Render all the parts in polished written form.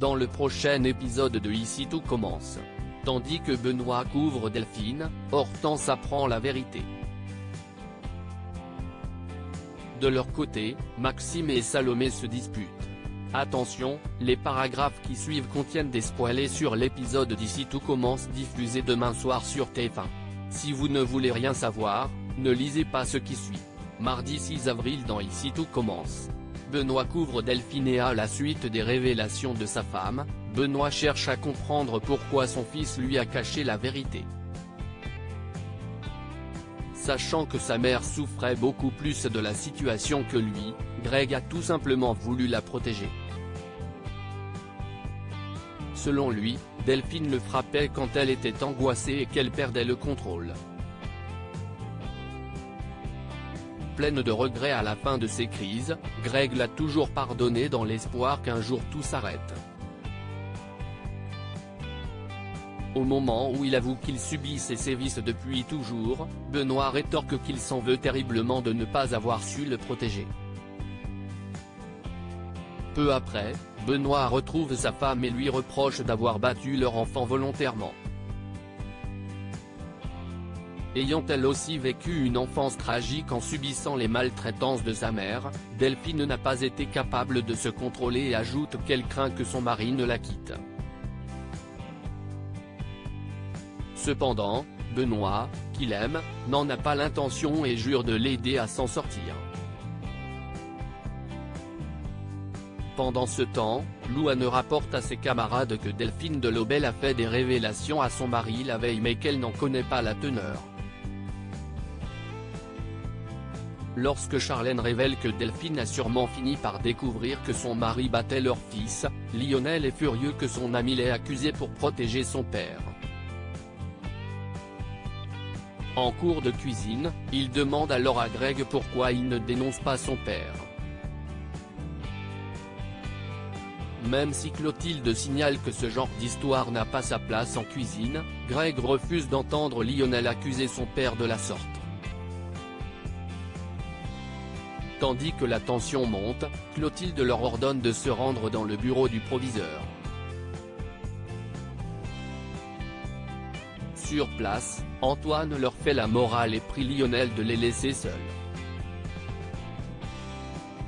dans le prochain épisode de Ici tout commence. Tandis que Benoît couvre Delphine, Hortense apprend la vérité. De leur côté, Maxime et Salomé se disputent. Attention, les paragraphes qui suivent contiennent des spoilers sur l'épisode d'Ici tout commence diffusé demain soir sur TF1. Si vous ne voulez rien savoir, ne lisez pas ce qui suit. Mardi 6 avril dans Ici tout commence. Benoît couvre Delphine et à la suite des révélations de sa femme, Benoît cherche à comprendre pourquoi son fils lui a caché la vérité. Sachant que sa mère souffrait beaucoup plus de la situation que lui, Greg a tout simplement voulu la protéger. Selon lui, Delphine le frappait quand elle était angoissée et qu'elle perdait le contrôle. Pleine de regrets à la fin de ses crises, Greg l'a toujours pardonné dans l'espoir qu'un jour tout s'arrête. Au moment où il avoue qu'il subit ces sévices depuis toujours, Benoît rétorque qu'il s'en veut terriblement de ne pas avoir su le protéger. Peu après, Benoît retrouve sa femme et lui reproche d'avoir battu leur enfant volontairement. Ayant elle aussi vécu une enfance tragique en subissant les maltraitances de sa mère, Delphine n'a pas été capable de se contrôler et ajoute qu'elle craint que son mari ne la quitte. Cependant, Benoît, qui l'aime, n'en a pas l'intention et jure de l'aider à s'en sortir. Pendant ce temps, Louane rapporte à ses camarades que Delphine de Lobel a fait des révélations à son mari la veille mais qu'elle n'en connaît pas la teneur. Lorsque Charlène révèle que Delphine a sûrement fini par découvrir que son mari battait leur fils, Lionel est furieux que son ami l'ait accusé pour protéger son père. En cours de cuisine, il demande alors à Greg pourquoi il ne dénonce pas son père. Même si Clotilde signale que ce genre d'histoire n'a pas sa place en cuisine, Greg refuse d'entendre Lionel accuser son père de la sorte. Tandis que la tension monte, Clotilde leur ordonne de se rendre dans le bureau du proviseur. Sur place, Antoine leur fait la morale et prie Lionel de les laisser seuls.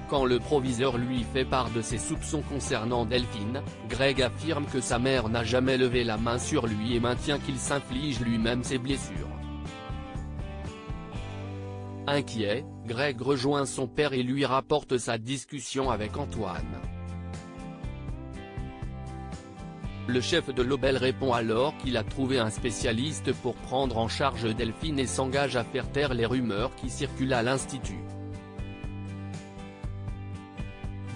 Quand le proviseur lui fait part de ses soupçons concernant Delphine, Greg affirme que sa mère n'a jamais levé la main sur lui et maintient qu'il s'inflige lui-même ses blessures. Inquiet, Greg rejoint son père et lui rapporte sa discussion avec Antoine. Le chef de Lobel répond alors qu'il a trouvé un spécialiste pour prendre en charge Delphine et s'engage à faire taire les rumeurs qui circulent à l'Institut.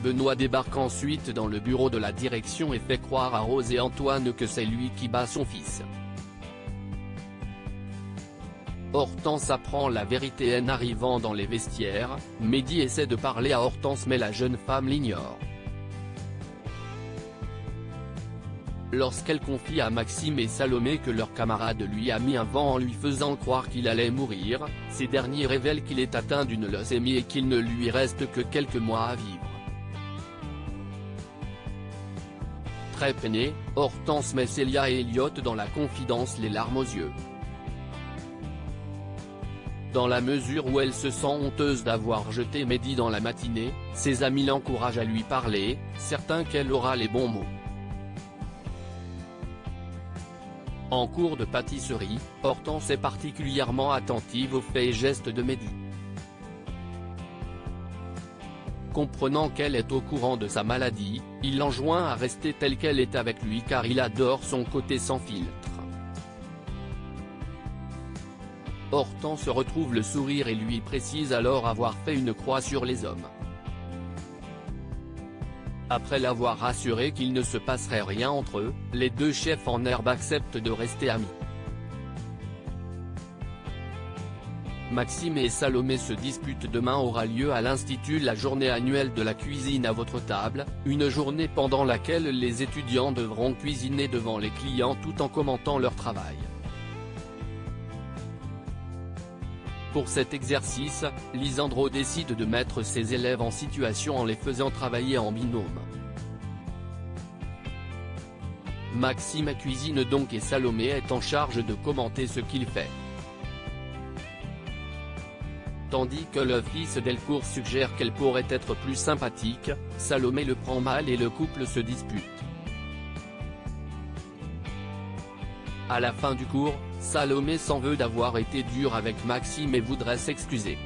Benoît débarque ensuite dans le bureau de la direction et fait croire à Rose et Antoine que c'est lui qui bat son fils. Hortense apprend la vérité en arrivant dans les vestiaires, Mehdi essaie de parler à Hortense mais la jeune femme l'ignore. Lorsqu'elle confie à Maxime et Salomé que leur camarade lui a mis un vent en lui faisant croire qu'il allait mourir, ces derniers révèlent qu'il est atteint d'une leucémie et qu'il ne lui reste que quelques mois à vivre. Très peinée, Hortense met Célia et Elliot dans la confidence les larmes aux yeux. Dans la mesure où elle se sent honteuse d'avoir jeté Mehdi dans la matinée, ses amis l'encouragent à lui parler, certains qu'elle aura les bons mots. En cours de pâtisserie, Hortense est particulièrement attentive aux faits et gestes de Mehdi. Comprenant qu'elle est au courant de sa maladie, il l'enjoint à rester telle qu'elle est avec lui car il adore son côté sans filtre. Hortense retrouve le sourire et lui précise alors avoir fait une croix sur les hommes. Après l'avoir rassuré qu'il ne se passerait rien entre eux, les deux chefs en herbe acceptent de rester amis. Maxime et Salomé se disputent. Demain aura lieu à l'Institut la journée annuelle de la cuisine à votre table, une journée pendant laquelle les étudiants devront cuisiner devant les clients tout en commentant leur travail. Pour cet exercice, Lisandro décide de mettre ses élèves en situation en les faisant travailler en binôme. Maxime cuisine donc et Salomé est en charge de commenter ce qu'il fait. Tandis que le fils Delcourt suggère qu'elle pourrait être plus sympathique, Salomé le prend mal et le couple se dispute. À la fin du cours, Salomé s'en veut d'avoir été dure avec Maxime et voudrait s'excuser.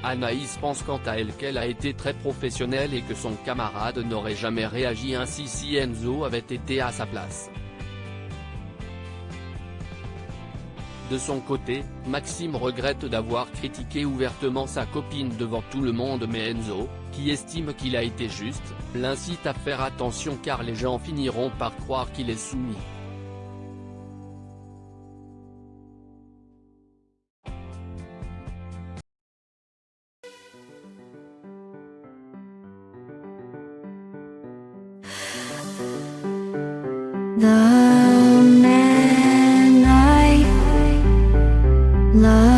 Anaïs pense quant à elle qu'elle a été très professionnelle et que son camarade n'aurait jamais réagi ainsi si Enzo avait été à sa place. De son côté, Maxime regrette d'avoir critiqué ouvertement sa copine devant tout le monde mais Enzo, qui estime qu'il a été juste, l'incite à faire attention car les gens finiront par croire qu'il est soumis. The man I love